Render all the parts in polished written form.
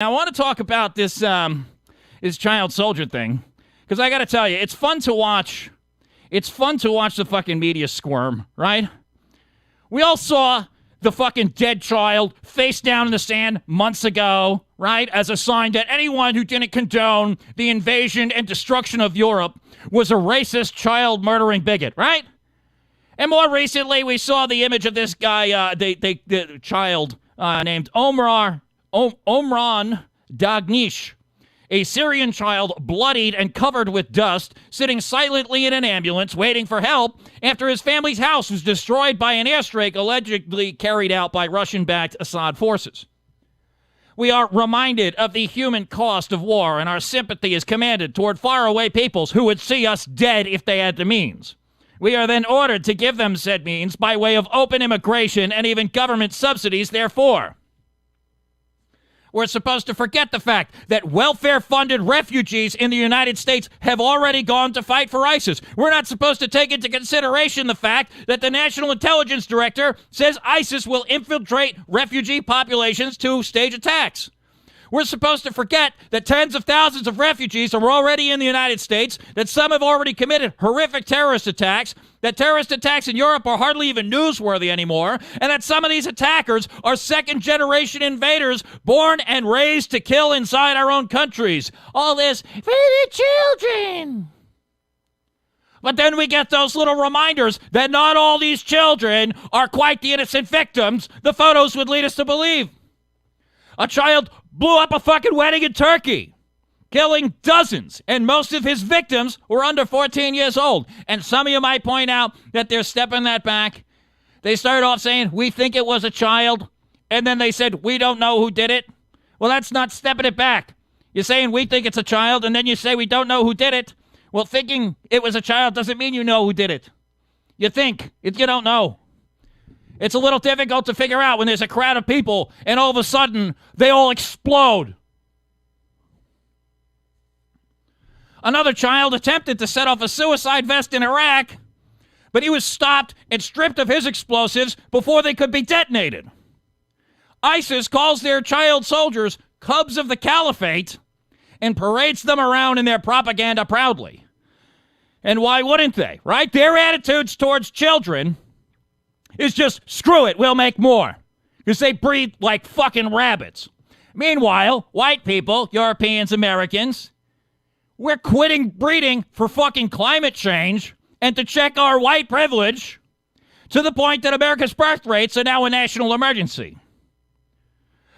Now, I want to talk about this child soldier thing, because I got to tell you, it's fun to watch. It's fun to watch the fucking media squirm, right? We all saw the fucking dead child face down in the sand months ago, right? As a sign that anyone who didn't condone the invasion and destruction of Europe was a racist, child-murdering bigot, right? And more recently, we saw the image of this guy, the child named Omran Dagnish, a Syrian child bloodied and covered with dust, sitting silently in an ambulance waiting for help after his family's house was destroyed by an airstrike allegedly carried out by Russian-backed Assad forces. We are reminded of the human cost of war, and our sympathy is commanded toward faraway peoples who would see us dead if they had the means. We are then ordered to give them said means by way of open immigration and even government subsidies therefore. We're supposed to forget the fact that welfare-funded refugees in the United States have already gone to fight for ISIS. We're not supposed to take into consideration the fact that the National Intelligence Director says ISIS will infiltrate refugee populations to stage attacks. We're supposed to forget that tens of thousands of refugees are already in the United States, that some have already committed horrific terrorist attacks, that terrorist attacks in Europe are hardly even newsworthy anymore, and that some of these attackers are second-generation invaders born and raised to kill inside our own countries. All this for the children. But then we get those little reminders that not all these children are quite the innocent victims the photos would lead us to believe. A child blew up a fucking wedding in Turkey, killing dozens, and most of his victims were under 14 years old. And some of you might point out that they're stepping that back. They started off saying, we think it was a child, and then they said, we don't know who did it. Well, that's not stepping it back. You're saying we think it's a child, and then you say we don't know who did it. Well, thinking it was a child doesn't mean you know who did it. You think, you don't know. It's a little difficult to figure out when there's a crowd of people and all of a sudden they all explode. Another child attempted to set off a suicide vest in Iraq, but he was stopped and stripped of his explosives before they could be detonated. ISIS calls their child soldiers cubs of the caliphate and parades them around in their propaganda proudly. And why wouldn't they, right? Their attitudes towards children is just, screw it, we'll make more. Because they breed like fucking rabbits. Meanwhile, white people, Europeans, Americans, we're quitting breeding for fucking climate change and to check our white privilege to the point that America's birth rates are now a national emergency.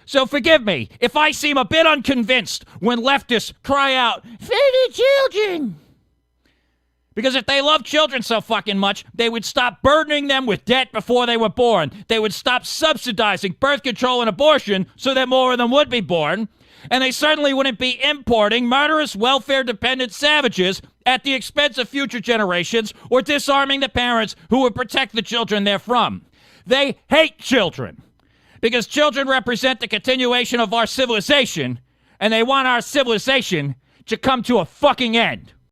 So forgive me if I seem a bit unconvinced when leftists cry out, "For the children!" Because if they love children so fucking much, they would stop burdening them with debt before they were born. They would stop subsidizing birth control and abortion so that more of them would be born. And they certainly wouldn't be importing murderous, welfare-dependent savages at the expense of future generations or disarming the parents who would protect the children they're from. They hate children because children represent the continuation of our civilization, and they want our civilization to come to a fucking end.